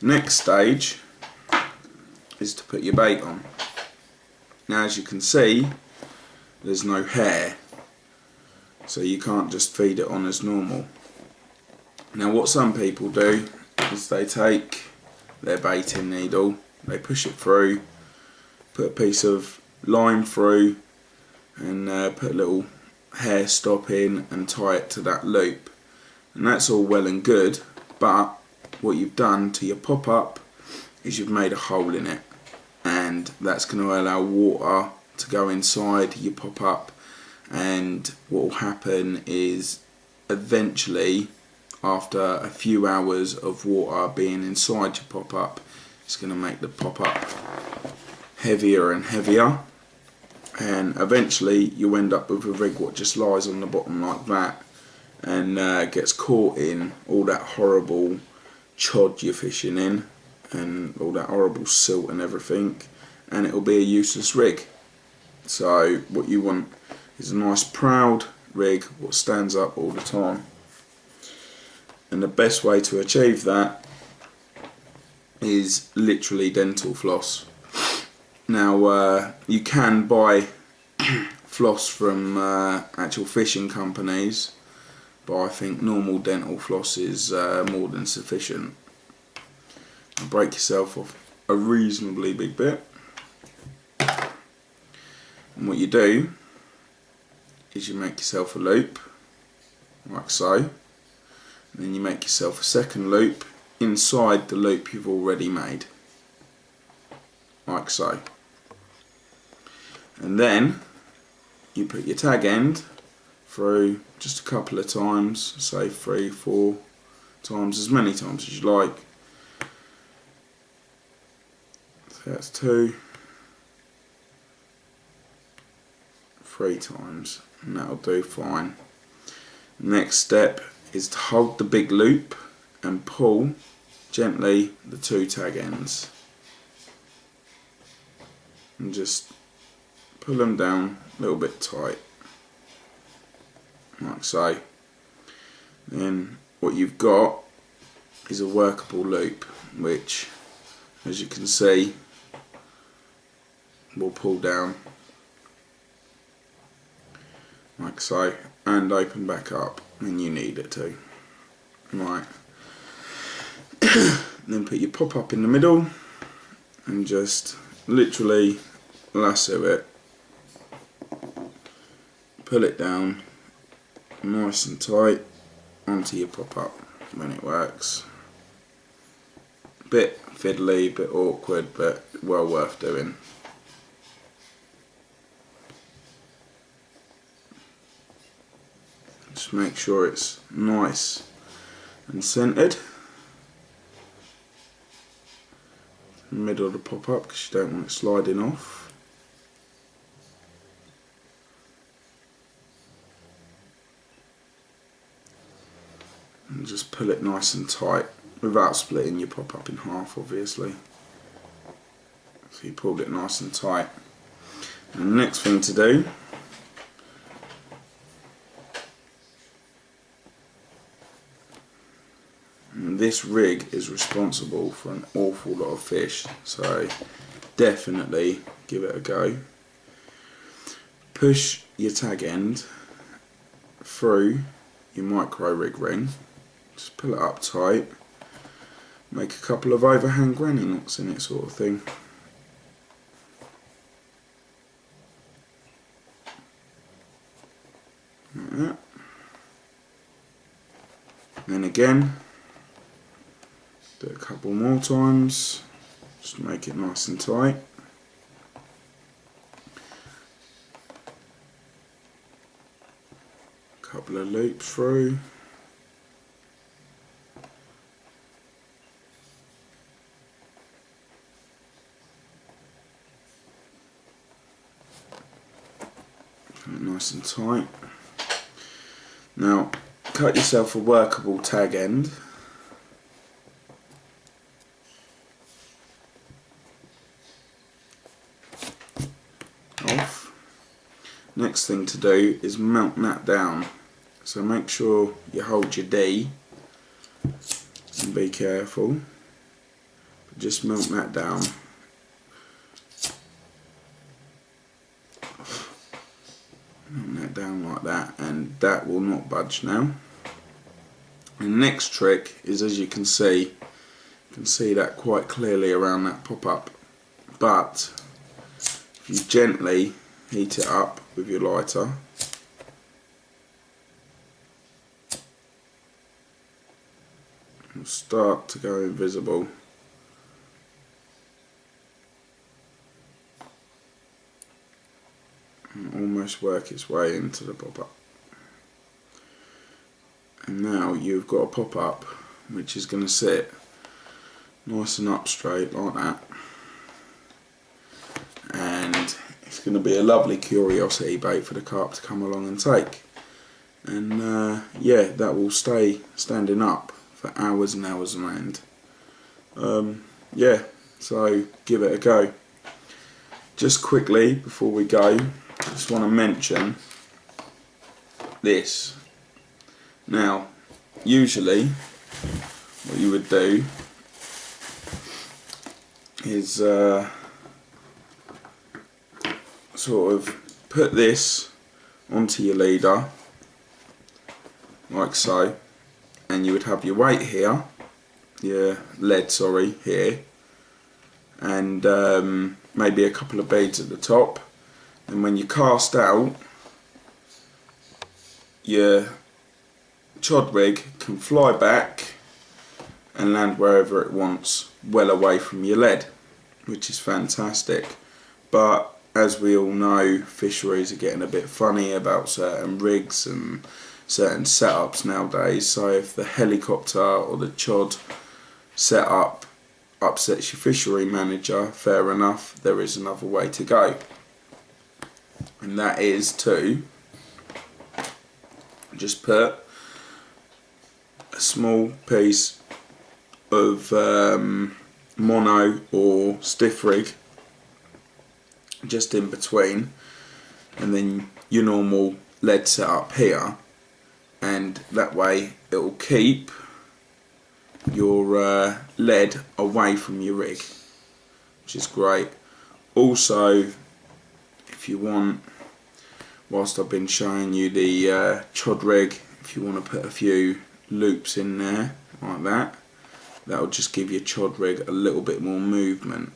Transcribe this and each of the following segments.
Next stage is to put your bait on. Now, as you can see, there's no hair, so you can't just feed it on as normal. Now, what some people do is they take their baiting needle, they push it through, put a piece of line through, and put a little hair stop in and tie it to that loop. And that's all well and good, but what you've done to your pop-up is you've made a hole in it, and that's going to allow water to go inside your pop-up, and what will happen is eventually, after a few hours of water being inside your pop-up, it's going to make the pop-up heavier and heavier, and eventually you end up with a rig what just lies on the bottom like that, and gets caught in all that horrible chod you're fishing in and all that horrible silt and everything, and it'll be a useless rig. So what you want is a nice proud rig what stands up all the time, and the best way to achieve that is literally dental floss. Now you can buy floss from actual fishing companies, but I think normal dental floss is more than sufficient. Now break yourself off a reasonably big bit, and what you do is you make yourself a loop like so, and then you make yourself a second loop inside the loop you've already made like so, and then you put your tag end through just a couple of times, say 3-4 times, as many times as you like. So that's 2, 3 times, and that'll do fine. Next step is to hold the big loop and pull gently the 2 tag ends, and just pull them down a little bit tight like so. Then what you've got is a workable loop, which, as you can see, will pull down like so and open back up when you need it to. Right. Then put your pop up in the middle and just literally lasso it, pull it down nice and tight onto your pop-up when it works. Bit fiddly, bit awkward, but well worth doing. Just make sure it's nice and centered in the middle of the pop-up, because you don't want it sliding off. And just pull it nice and tight without splitting your pop-up in half, obviously. So you pulled it nice and tight. And the next thing to do and this rig is responsible for an awful lot of fish, so definitely give it a go. Push your tag end through your micro rig ring. Just pull it up tight, make a couple of overhand granny knots in it, sort of thing. Like that. Then again, do it a couple more times, just to make it nice and tight. Couple of loops through. Nice and tight. Now cut yourself a workable tag end. Off. Next thing to do is mount that down. So make sure you hold your D and be careful. just melt that down. Melt that down like that, and that will not budge now. And the next trick is, as you can see that quite clearly around that pop-up, but if you gently heat it up with your lighter, it'll start to go invisible. And almost work its way into the pop-up. And now you've got a pop-up which is going to sit nice and up straight like that, and it's going to be a lovely curiosity bait for the carp to come along and take. And yeah, that will stay standing up for hours and hours on end. Yeah, so give it a go. Just quickly before we go, I just want to mention this. Now, usually what you would do is sort of put this onto your leader like so, and you would have your weight here, your lead, sorry, here, and maybe a couple of beads at the top, and when you cast out, your chod rig can fly back and land wherever it wants, well away from your lead, which is fantastic. But as we all know, fisheries are getting a bit funny about certain rigs and certain setups nowadays, so if the helicopter or the chod setup upsets your fishery manager, fair enough, there is another way to go, and that is to just put a small piece of mono or stiff rig just in between, and then your normal lead setup here, and that way it will keep your lead away from your rig, which is great. Also, if you want, whilst I've been showing you the chod rig, if you want to put a few loops in there like that, that'll just give your chod rig a little bit more movement.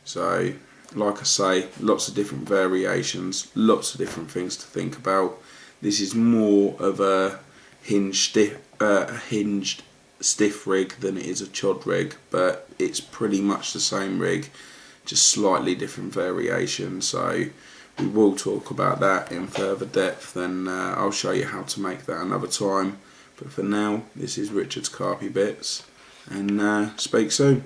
So like I say, lots of different variations, lots of different things to think about. This is more of a hinged stiff rig than it is a chod rig, but it's pretty much the same rig, just slightly different variations. So we will talk about that in further depth, and I'll show you how to make that another time. But for now, this is Richard's Carpy Bits, and speak soon.